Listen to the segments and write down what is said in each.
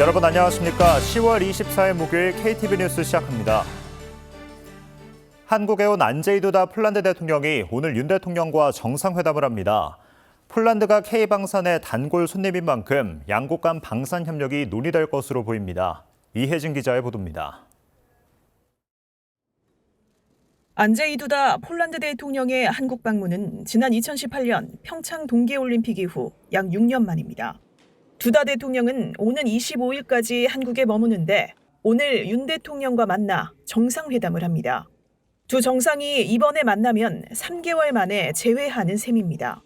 여러분 안녕하십니까? 10월 24일 목요일 KTV 뉴스 시작합니다. 한국에 온 안제이 두다 폴란드 대통령이 오늘 윤 대통령과 정상회담을 합니다. 폴란드가 K방산의 단골 손님인 만큼 양국 간 방산 협력이 논의될 것으로 보입니다. 이혜진 기자의 보도입니다. 안제이 두다 폴란드 대통령의 한국 방문은 지난 2018년 평창 동계올림픽 이후 약 6년 만입니다. 두다 대통령은 오는 25일까지 한국에 머무는데 오늘 윤 대통령과 만나 정상회담을 합니다. 두 정상이 이번에 만나면 3개월 만에 재회하는 셈입니다.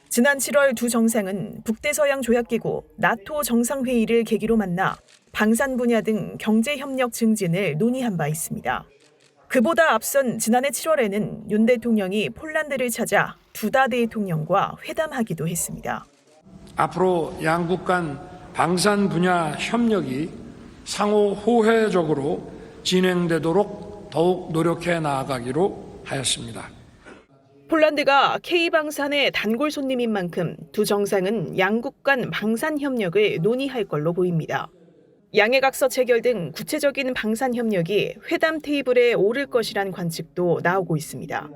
지난 7월 두 정상은 북대서양 조약기구 나토 정상회의를 계기로 만나 방산 분야 등 경제협력 증진을 논의한 바 있습니다. 그보다 앞선 지난해 7월에는 윤 대통령이 폴란드를 찾아 두다 대통령과 회담하기도 했습니다. 앞으로 양국 간 방산 분야 협력이 상호 호혜적으로 진행되도록 더욱 노력해 나아가기로 하였습니다. 폴란드가 K방산의 단골 손님인 만큼 두 정상은 양국 간 방산 협력을 논의할 걸로 보입니다. 양해각서 체결 등 구체적인 방산 협력이 회담 테이블에 오를 것이란 관측도 나오고 있습니다.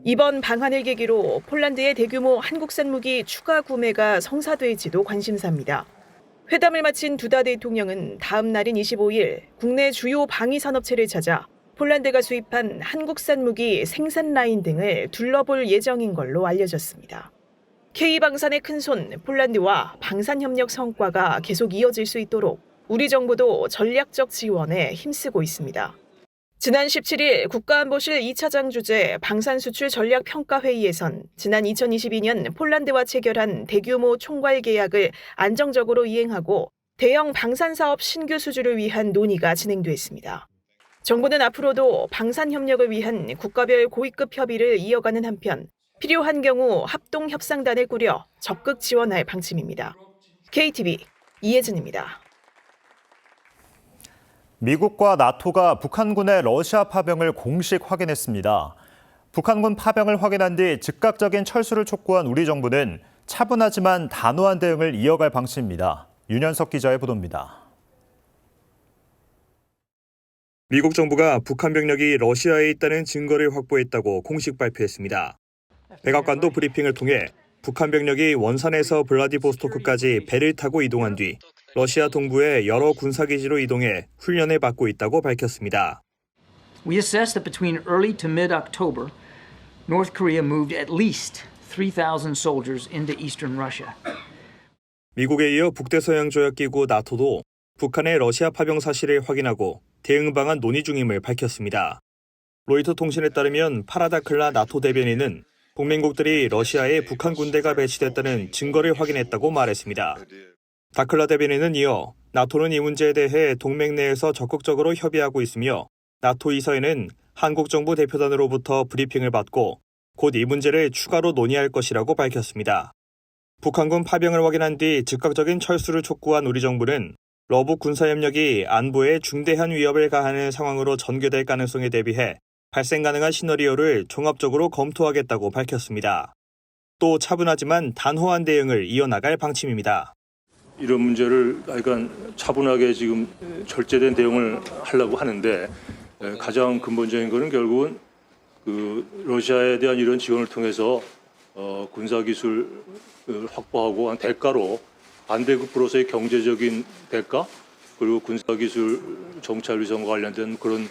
이번 방한을 계기로 폴란드의 대규모 한국산 무기 추가 구매가 성사될지도 관심사입니다. 회담을 마친 두다 대통령은 다음 날인 25일 국내 주요 방위산업체를 찾아 폴란드가 수입한 한국산 무기 생산 라인 등을 둘러볼 예정인 걸로 알려졌습니다. K방산의 큰손 폴란드와 방산협력 성과가 계속 이어질 수 있도록 우리 정부도 전략적 지원에 힘쓰고 있습니다. 지난 17일 국가안보실 2차장 주재 방산수출 전략평가회의에선 지난 2022년 폴란드와 체결한 대규모 총괄 계약을 안정적으로 이행하고 대형 방산사업 신규 수주를 위한 논의가 진행됐습니다. 정부는 앞으로도 방산협력을 위한 국가별 고위급 협의를 이어가는 한편 필요한 경우 합동협상단을 꾸려 적극 지원할 방침입니다. KTV 이혜진입니다. 미국과 나토가 북한군의 러시아 파병을 공식 확인했습니다. 북한군 파병을 확인한 뒤 즉각적인 철수를 촉구한 우리 정부는 차분하지만 단호한 대응을 이어갈 방침입니다. 윤현석 기자의 보도입니다. 미국 정부가 북한 병력이 러시아에 있다는 증거를 확보했다고 공식 발표했습니다. 백악관도 브리핑을 통해 북한 병력이 원산에서 블라디보스토크까지 배를 타고 이동한 뒤 러시아 동부의 여러 군사기지로 이동해 훈련을 받고 있다고 밝혔습니다. We assess that between early to mid-October, North Korea moved at least 3,000 soldiers into eastern Russia. 미국에 이어 북대서양 조약기구 나토도 북한의 러시아 파병 사실을 확인하고 대응 방안 논의 중임을 밝혔습니다. 로이터 통신에 따르면 파라다클라 나토 대변인은 동맹국들이 러시아에 북한 군대가 배치됐다는 증거를 확인했다고 말했습니다. 다클라 대변인은 이어 나토는 이 문제에 대해 동맹 내에서 적극적으로 협의하고 있으며 나토 이사회는 한국 정부 대표단으로부터 브리핑을 받고 곧 이 문제를 추가로 논의할 것이라고 밝혔습니다. 북한군 파병을 확인한 뒤 즉각적인 철수를 촉구한 우리 정부는 러북 군사협력이 안보에 중대한 위협을 가하는 상황으로 전개될 가능성에 대비해 발생 가능한 시나리오를 종합적으로 검토하겠다고 밝혔습니다. 또 차분하지만 단호한 대응을 이어나갈 방침입니다. 이런 문제를 약간 차분하게 지금 절제된 대응을 하려고 하는데 가장 근본적인 것은 결국은 러시아에 대한 이런 지원을 통해서 군사기술 확보하고 한 대가로 반대급으로서의 경제적인 대가 그리고 군사기술 정찰 위성과 관련된 그런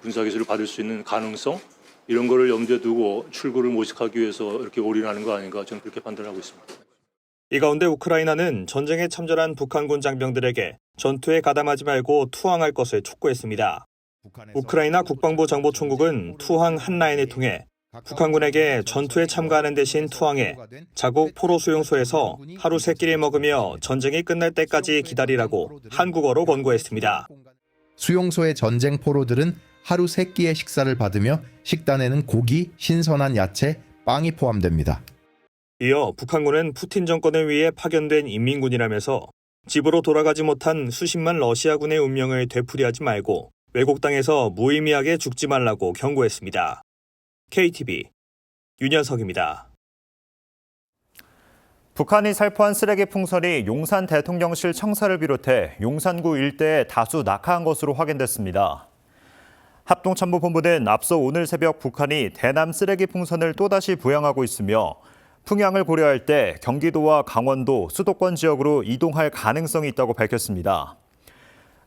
군사기술을 받을 수 있는 가능성 이런 거를 염두에 두고 출구를 모색하기 위해서 이렇게 올인하는 거 아닌가 저는 그렇게 판단하고 있습니다. 이 가운데 우크라이나는 전쟁에 참전한 북한군 장병들에게 전투에 가담하지 말고 투항할 것을 촉구했습니다. 우크라이나 국방부 정보총국은 투항 한라인을 통해 북한군에게 전투에 참가하는 대신 투항해 자국 포로 수용소에서 하루 3끼를 먹으며 전쟁이 끝날 때까지 기다리라고 한국어로 권고했습니다. 수용소의 전쟁 포로들은 하루 3끼의 식사를 받으며 식단에는 고기, 신선한 야채, 빵이 포함됩니다. 이어 북한군은 푸틴 정권을 위해 파견된 인민군이라면서 집으로 돌아가지 못한 수십만 러시아군의 운명을 되풀이하지 말고 외국 땅에서 무의미하게 죽지 말라고 경고했습니다. KTV 윤현석입니다. 북한이 살포한 쓰레기 풍선이 용산 대통령실 청사를 비롯해 용산구 일대에 다수 낙하한 것으로 확인됐습니다. 합동참모본부는 앞서 오늘 새벽 북한이 대남 쓰레기 풍선을 또다시 부양하고 있으며 풍향을 고려할 때 경기도와 강원도, 수도권 지역으로 이동할 가능성이 있다고 밝혔습니다.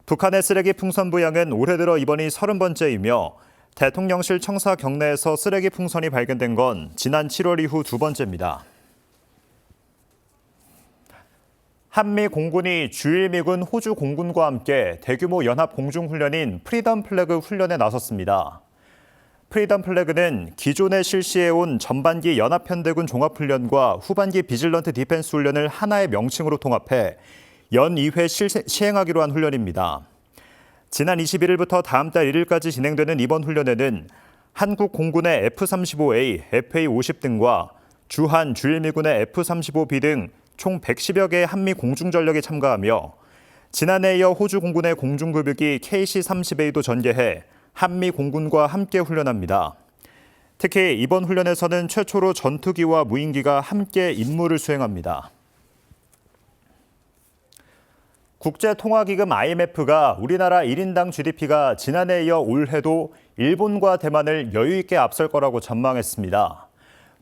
북한의 쓰레기 풍선 부양은 올해 들어 이번이 30번째이며 대통령실 청사 경내에서 쓰레기 풍선이 발견된 건 지난 7월 이후 두 번째입니다. 한미 공군이 주일 미군 호주 공군과 함께 대규모 연합 공중훈련인 프리덤 플래그 훈련에 나섰습니다. 프리덤 플래그는 기존에 실시해온 전반기 연합현대군 종합훈련과 후반기 비질런트 디펜스 훈련을 하나의 명칭으로 통합해 연 2회 시행하기로 한 훈련입니다. 지난 21일부터 다음 달 1일까지 진행되는 이번 훈련에는 한국 공군의 F-35A, FA-50 등과 주한, 주일미군의 F-35B 등 총 110여 개의 한미 공중전력이 참가하며 지난해에 이어 호주 공군의 공중급유기 KC-30A도 전개해 한미 공군과 함께 훈련합니다. 특히 이번 훈련에서는 최초로 전투기와 무인기가 함께 임무를 수행합니다. 국제통화기금 IMF가 우리나라 1인당 GDP가 지난해에 이어 올해도 일본과 대만을 여유 있게 앞설 거라고 전망했습니다.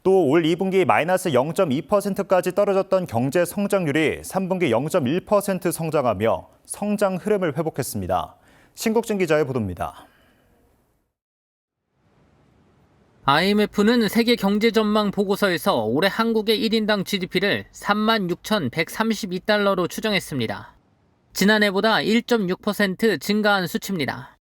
또 올 2분기 마이너스 0.2%까지 떨어졌던 경제 성장률이 3분기 0.1% 성장하며 성장 흐름을 회복했습니다. 신국진 기자의 보도입니다. IMF는 세계 경제 전망 보고서에서 올해 한국의 1인당 GDP를 36,132달러로 추정했습니다. 지난해보다 1.6% 증가한 수치입니다.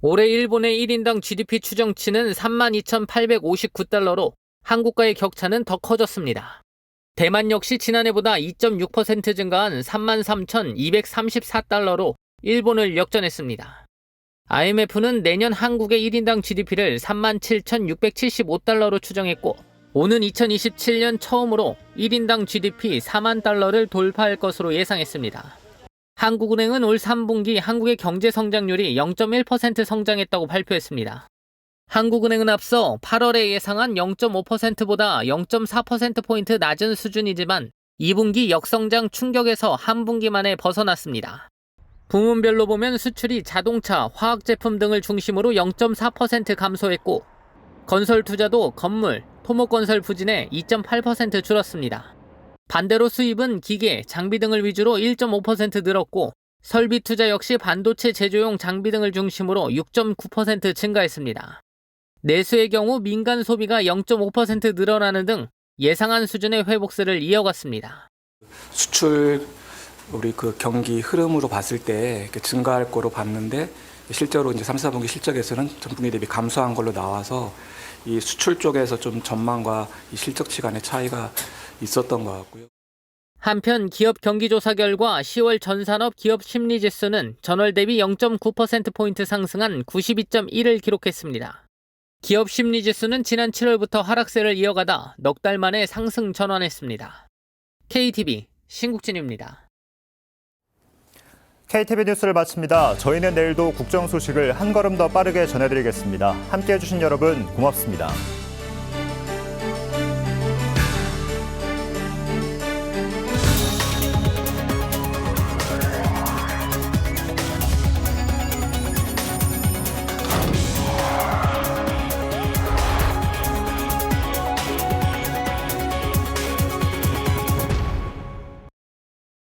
올해 일본의 1인당 GDP 추정치는 32,859달러로 한국과의 격차는 더 커졌습니다. 대만 역시 지난해보다 2.6% 증가한 33,234달러로 일본을 역전했습니다. IMF는 내년 한국의 1인당 GDP를 37,675달러로 추정했고 오는 2027년 처음으로 1인당 GDP 4만 달러를 돌파할 것으로 예상했습니다. 한국은행은 올 3분기 한국의 경제 성장률이 0.1% 성장했다고 발표했습니다. 한국은행은 앞서 8월에 예상한 0.5%보다 0.4%포인트 낮은 수준이지만 2분기 역성장 충격에서 한 분기 만에 벗어났습니다. 부문별로 보면 수출이 자동차, 화학제품 등을 중심으로 0.4% 감소했고 건설 투자도 건물, 토목건설 부진에 2.8% 줄었습니다. 반대로 수입은 기계, 장비 등을 위주로 1.5% 늘었고 설비 투자 역시 반도체 제조용 장비 등을 중심으로 6.9% 증가했습니다. 내수의 경우 민간 소비가 0.5% 늘어나는 등 예상한 수준의 회복세를 이어갔습니다. 수출 우리 그 경기 흐름으로 봤을 때 증가할 거로 봤는데 실제로 이제 3, 4분기 실적에서는 전분기 대비 감소한 걸로 나와서 이 수출 쪽에서 좀 전망과 이 실적치 간의 차이가 있었던 것 같고요. 한편 기업 경기조사 결과 10월 전산업 기업 심리지수는 전월 대비 0.9%포인트 상승한 92.1을 기록했습니다. 기업 심리지수는 지난 7월부터 하락세를 이어가다 넉 달 만에 상승 전환했습니다. KTV 신국진입니다. KTV 뉴스를 마칩니다. 저희는 내일도 국정 소식을 한 걸음 더 빠르게 전해드리겠습니다. 함께해 주신 여러분 고맙습니다.